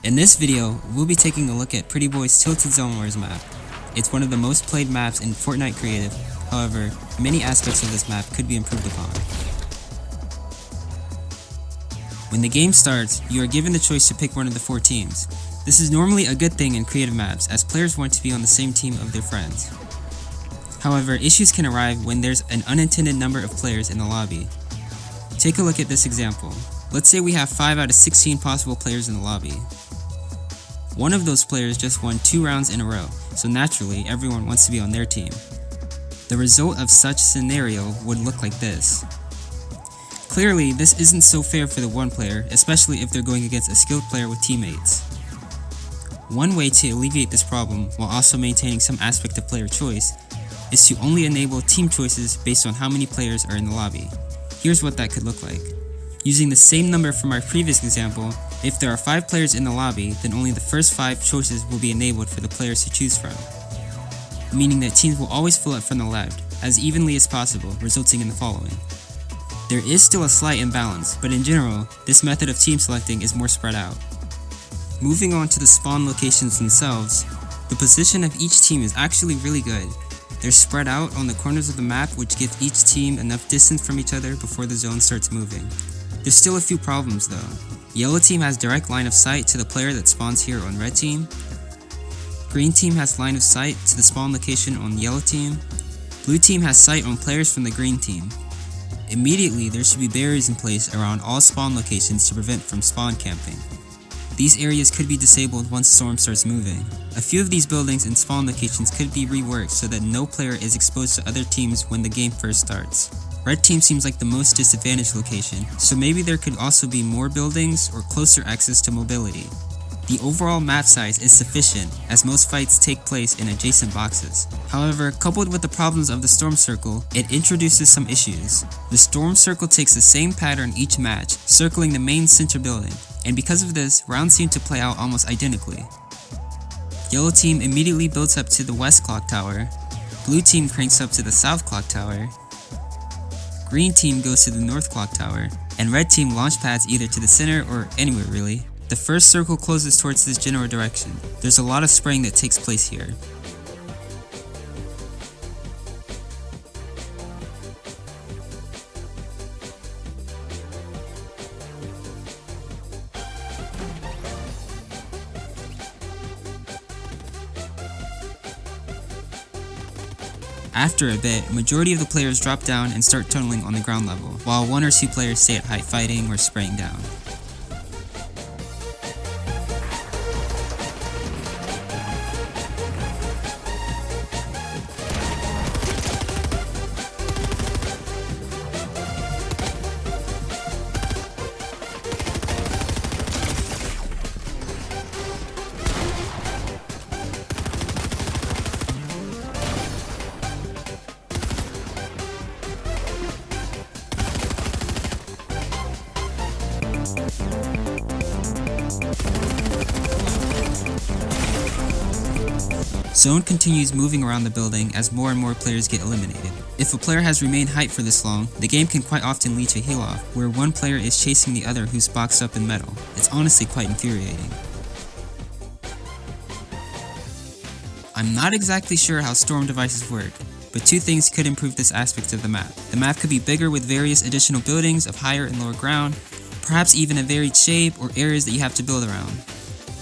In this video, we'll be taking a look at Pretty Boy's Tilted Zone Wars map. It's one of the most played maps in Fortnite Creative, however, many aspects of this map could be improved upon. When the game starts, you are given the choice to pick one of the 4 teams. This is normally a good thing in creative maps, as players want to be on the same team of their friends. However, issues can arise when there's an unintended number of players in the lobby. Take a look at this example. Let's say we have 5 out of 16 possible players in the lobby. One of those players just won 2 rounds in a row, so naturally everyone wants to be on their team. The result of such scenario would look like this. Clearly, this isn't so fair for the one player, especially if they're going against a skilled player with teammates. One way to alleviate this problem, while also maintaining some aspect of player choice, is to only enable team choices based on how many players are in the lobby. Here's what that could look like. Using the same number from our previous example, if there are 5 players in the lobby, then only the first 5 choices will be enabled for the players to choose from, meaning that teams will always fill up from the left, as evenly as possible, resulting in the following. There is still a slight imbalance, but in general, this method of team selecting is more spread out. Moving on to the spawn locations themselves, the position of each team is actually really good. They're spread out on the corners of the map, which give each team enough distance from each other before the zone starts moving. There's still a few problems though. Yellow team has direct line of sight to the player that spawns here on red team. Green team has line of sight to the spawn location on yellow team. Blue team has sight on players from the green team. Immediately, there should be barriers in place around all spawn locations to prevent from spawn camping. These areas could be disabled once Storm starts moving. A few of these buildings and spawn locations could be reworked so that no player is exposed to other teams when the game first starts. Red team seems like the most disadvantaged location, so maybe there could also be more buildings or closer access to mobility. The overall map size is sufficient, as most fights take place in adjacent boxes. However, coupled with the problems of the Storm Circle, it introduces some issues. The Storm Circle takes the same pattern each match, circling the main center building, and because of this, rounds seem to play out almost identically. Yellow team immediately builds up to the west clock tower, blue team cranks up to the south clock tower, green team goes to the north clock tower, and red team launch pads either to the center or anywhere really. The first circle closes towards this general direction. There's a lot of spraying that takes place here. After a bit, majority of the players drop down and start tunneling on the ground level, while 1 or 2 players stay at height fighting or spraying down. Zone continues moving around the building as more and more players get eliminated. If a player has remained height for this long, the game can quite often lead to heal off, where one player is chasing the other who's boxed up in metal. It's honestly quite infuriating. I'm not exactly sure how storm devices work, but 2 things could improve this aspect of the map. The map could be bigger with various additional buildings of higher and lower ground, perhaps even a varied shape or areas that you have to build around.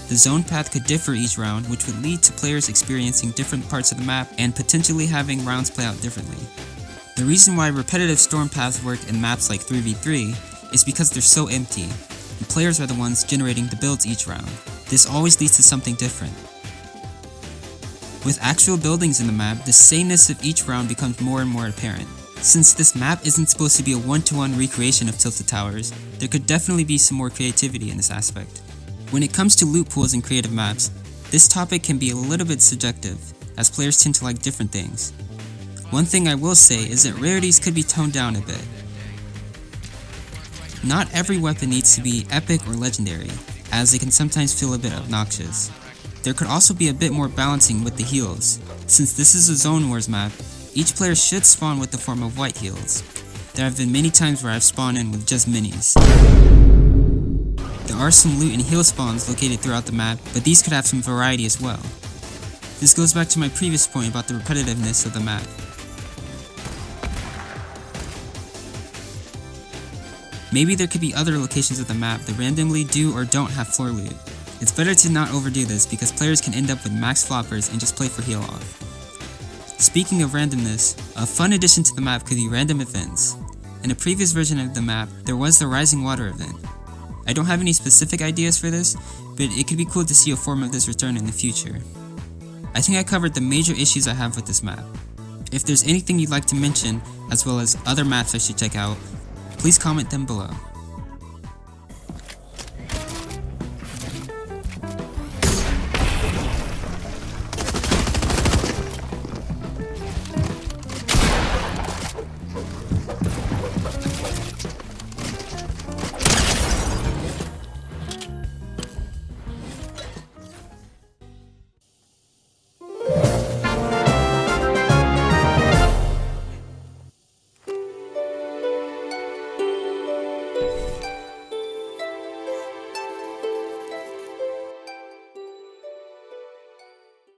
The zone path could differ each round, which would lead to players experiencing different parts of the map and potentially having rounds play out differently. The reason why repetitive storm paths work in maps like 3v3 is because they're so empty, and players are the ones generating the builds each round. This always leads to something different. With actual buildings in the map, the sameness of each round becomes more and more apparent. Since this map isn't supposed to be a one-to-one recreation of Tilted Towers, there could definitely be some more creativity in this aspect. When it comes to loot pools in creative maps, this topic can be a little bit subjective, as players tend to like different things. One thing I will say is that rarities could be toned down a bit. Not every weapon needs to be epic or legendary, as they can sometimes feel a bit obnoxious. There could also be a bit more balancing with the heals. Since this is a Zone Wars map, each player should spawn with the form of white heals. There have been many times where I've spawned in with just minis. The are some loot and heal spawns located throughout the map, but these could have some variety as well. This goes back to my previous point about the repetitiveness of the map. Maybe there could be other locations of the map that randomly do or don't have floor loot. It's better to not overdo this because players can end up with max floppers and just play for heal off. Speaking of randomness, a fun addition to the map could be random events. In a previous version of the map, there was the Rising Water event. I don't have any specific ideas for this, but it could be cool to see a form of this return in the future. I think I covered the major issues I have with this map. If there's anything you'd like to mention, as well as other maps I should check out, please comment them below.